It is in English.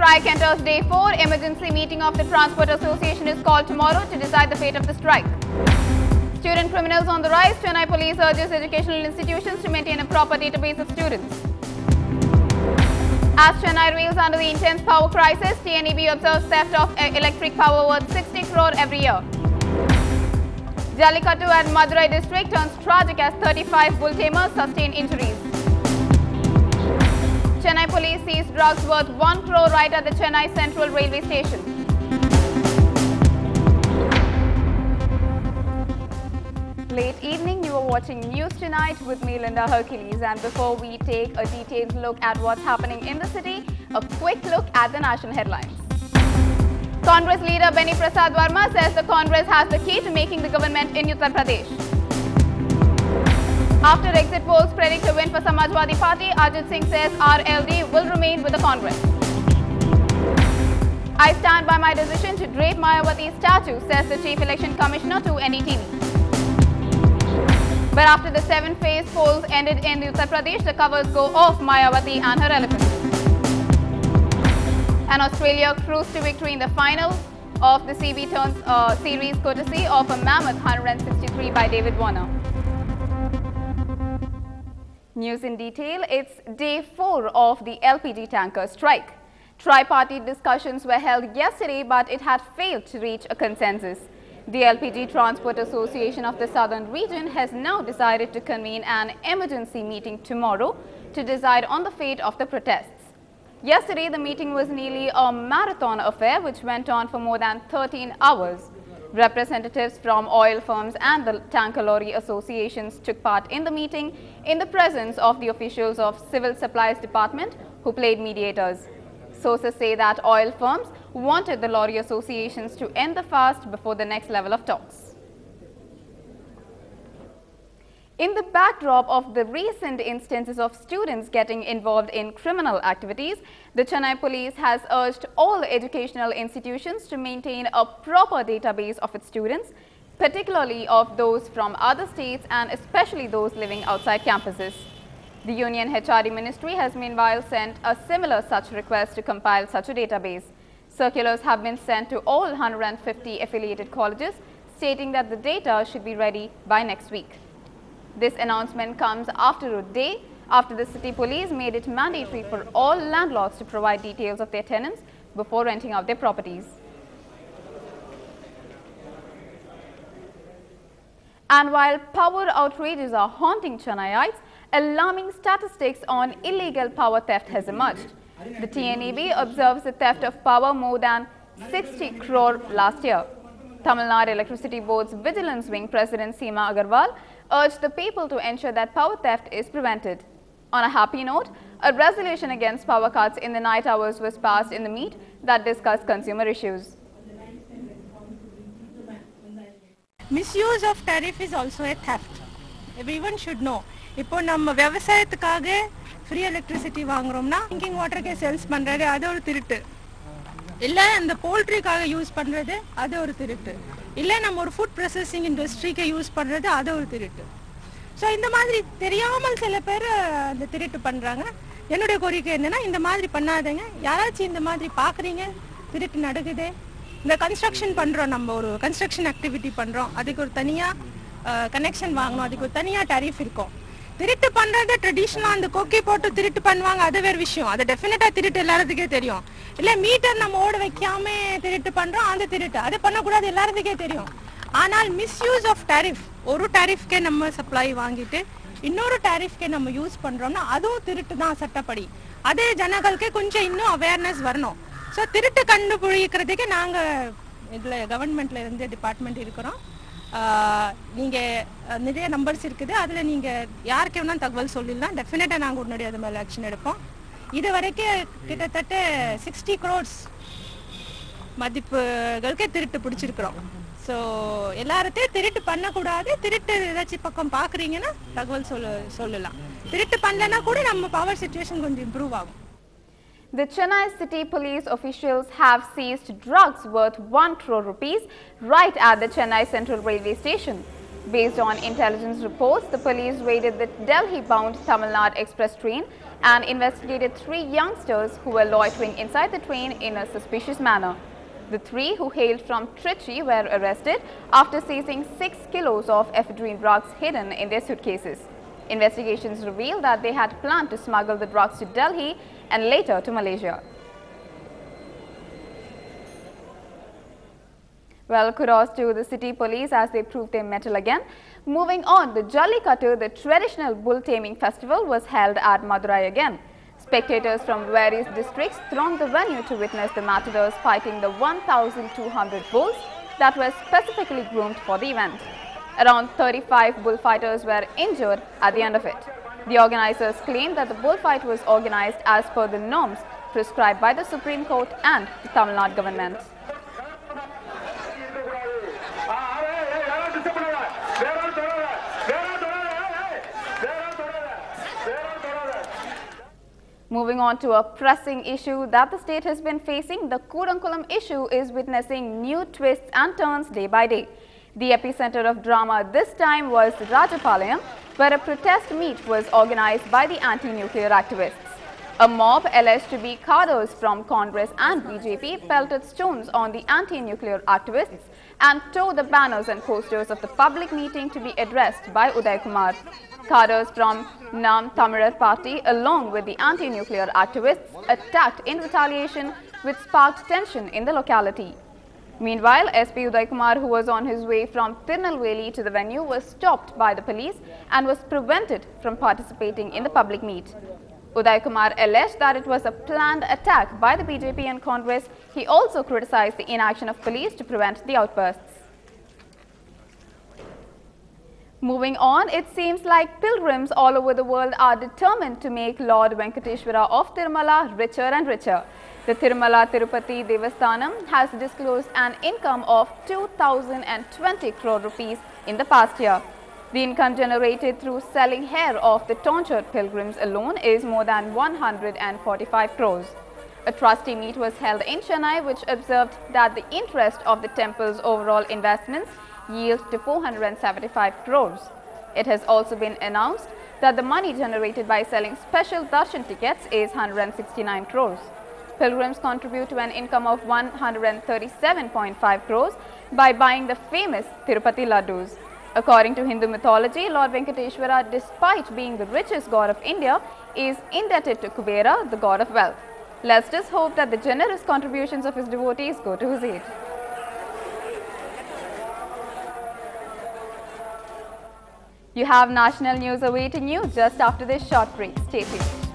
strike enters day 4. Emergency meeting of the Transport Association is called tomorrow to decide the fate of the strike. Student criminals on the rise. Chennai police urges educational institutions to maintain a proper database of students. As Chennai reels under the intense power crisis, TNEB observes theft of electric power worth 60 crore every year. Jallikattu at Madurai district turns tragic as 35 bull tamers sustain injuries. Chennai police seized drugs worth 1 crore right at the Chennai Central Railway Station. Late evening, you are watching News Tonight with me, Linda Hercules. And before we take a detailed look at what's happening in the city, a quick look at the national headlines. Congress leader Beni Prasad Verma says the Congress has the key to making the government in Uttar Pradesh. After exit polls predict a win for Samajwadi Party, Ajit Singh says RLD will remain with the Congress. I stand by my decision to drape Mayawati's statue, says the Chief Election Commissioner to NDTV. But after the 7-phase polls ended in Uttar Pradesh, the covers go off Mayawati and her elephant. And Australia cruised to victory in the final of the CV Turns series courtesy of a mammoth 163 by David Warner. News in detail, it's day 4 of the LPG tanker strike. Tri-party discussions were held yesterday, but it had failed to reach a consensus. The LPG Transport Association of the Southern Region has now decided to convene an emergency meeting tomorrow to decide on the fate of the protests. Yesterday, the meeting was nearly a marathon affair which went on for more than 13 hours. Representatives from oil firms and the tanker lorry associations took part in the meeting in the presence of the officials of Civil Supplies Department who played mediators. Sources say that oil firms wanted the lorry associations to end the fast before the next level of talks. In the backdrop of the recent instances of students getting involved in criminal activities, the Chennai police has urged all educational institutions to maintain a proper database of its students, particularly of those from other states and especially those living outside campuses. The Union HRD Ministry has meanwhile sent a similar such request to compile such a database. Circulars have been sent to all 150 affiliated colleges stating that the data should be ready by next week. This announcement comes after a day after the city police made it mandatory for all landlords to provide details of their tenants before renting out their properties. And while power outrages are haunting Chennaiites, alarming statistics on illegal power theft has emerged. The TNEB observes the theft of power more than 60 crore last year. Tamil Nadu Electricity Board's Vigilance Wing President Seema Agarwal urged the people to ensure that power theft is prevented. On a happy note, a resolution against power cuts in the night hours was passed in the meet that discussed consumer issues. Misuse of tariff is also a theft. Everyone should know. இப்போ நம்ம விவசாயத்துக்காக free electricity வாங்குறோம்னா drinking water के sales பண்றது அது ஒரு திருட்டு. இல்ல அந்த poultryக்காக யூஸ் பண்றது அது ஒரு திருட்டு. இல்ல நம்ம ஒரு food processing industryக்கு யூஸ் பண்றது அது ஒரு திருட்டு. சோ இந்த மாதிரி தெரியாமல் சில பேர் அந்த திருட்டு பண்றாங்க. என்னோட கோரிக்கை என்னன்னா இந்த மாதிரி பண்ணாதீங்க. யாராச்சும் இந்த மாதிரி பாக்குறீங்க திருட்டு நடக்குது. இந்த கன்ஸ்ட்ரக்ஷன் பண்றோம் நம்ம ஒரு கன்ஸ்ட்ரக்ஷன் ஆக்டிவிட்டி பண்றோம். அதுக்கு ஒரு தனியா கனெக்ஷன் வாங்கணும். அதுக்கு ஒரு தனியா டாரிஃப் இருக்கும். திருட்டு பண்றது ட்ரெடிஷனலா அந்த கொக்கி போட்டு திருட்டு பண்ணுவாங்க அது வேற விஷயம். அது டெஃபினட்டா திருட்டு எல்லாருக்குமே தெரியும். இல்ல மீட்டர் நம்ம ஓட வைக்காம திருட்டு பண்றோம் அது திருட்டு. அது பண்ண கூடாது எல்லாருக்குமே தெரியும். ஆனால் மிஸ்யூஸ் ஆஃப் டாரிஃப் ஒரு டாரிஃப்க்கே நம்ம சப்ளை வாங்கிட்டு இன்னொரு டாரிஃப்க்கே நம்ம யூஸ் பண்றோம்னா அதுவும் திருட்டு தான் சட்டப்படி. அதே ஜனங்களுக்கு கொஞ்சம் இன்னும் அவேர்னஸ் வரணும். சோ திருட்டு கண்டுபிடிக்கிறதுக்கு நாங்க இதுல கவர்மெண்ட்ல இருந்து டிபார்ட்மெண்ட் இருக்கிறோம். நீங்க நிறைய நம்பர்ஸ் இருக்குது. அதுல நீங்க யாருக்கு வேணா தகவல் சொல்லிடலாம். டெஃபினட்டா நாங்க உடனடி அது மேல ஆக்ஷன் எடுப்போம். இது வரைக்கும் கிட்டத்தட்ட 60 crores மதிப்புகளுக்கு திருட்டு பிடிச்சிருக்கிறோம். ஸோ எல்லார்ட்டையும் திருட்டு பண்ணக்கூடாது. திருட்டு ஏதாச்சும் பக்கம் பார்க்குறீங்கன்னா தகவல் சொல்லலாம். திருட்டு பண்ணலன்னா கூட நம்ம பவர் சிச்சுவேஷன் கொஞ்சம் இம்ப்ரூவ் ஆகும். The Chennai City Police officials have seized drugs worth 1 crore rupees right at the Chennai Central Railway Station. Based on intelligence reports, the police raided the Delhi-bound Tamil Nadu express train and investigated 3 youngsters who were loitering inside the train in a suspicious manner. The 3 who hailed from Trichy were arrested after seizing 6 kilos of ephedrine drugs hidden in their suitcases. Investigations revealed that they had planned to smuggle the drugs to Delhi and later to Malaysia. Well, kudos to the city police as they proved their mettle again. Moving on, the Jallikattu, the traditional bull taming festival, was held at Madurai again. Spectators from various districts thronged the venue to witness the matadors fighting the 1,200 bulls that were specifically groomed for the event. Around 35 bullfighters were injured at the end of it. The organizers claimed that the bullfight was organized as per the norms prescribed by the Supreme Court and the Tamil Nadu government. Moving on to a pressing issue that the state has been facing, the Kudankulam issue is witnessing new twists and turns day by day. The epicenter of drama this time was Rajapalayam, where a protest meet was organized by the anti-nuclear activists. A mob alleged to be cadres from Congress and BJP pelted stones on the anti-nuclear activists and tore the banners and posters of the public meeting to be addressed by Uday Kumar. Cadres from Nam Tamilar party along with the anti-nuclear activists attacked in retaliation, which sparked tension in the locality. Meanwhile, SP Uday Kumar, who was on his way from Tirunelveli to the venue, was stopped by the police and was prevented from participating in the public meet. Uday Kumar alleged that it was a planned attack by the BJP and Congress. He also criticized the inaction of police to prevent the outbursts. Moving on, it seems like pilgrims all over the world are determined to make Lord Venkateshwara of Tirumala richer and richer. The Tirumala Tirupati Devasthanam has disclosed an income of 2,020 crore rupees in the past year. The income generated through selling hair of the tonsured pilgrims alone is more than 145 crores. A trustee meet was held in Chennai, which observed that the interest of the temple's overall investments yield to 475 crores. It has also been announced that the money generated by selling special darshan tickets is 169 crores. Pilgrims contribute to an income of 137.5 crores by buying the famous Tirupati laddus. According to Hindu mythology, Lord Venkateshwara, despite being the richest god of India, is indebted to Kubera, the god of wealth. Let's just hope that the generous contributions of his devotees go to his aid. You have national news awaiting you just after this short break. Stay tuned.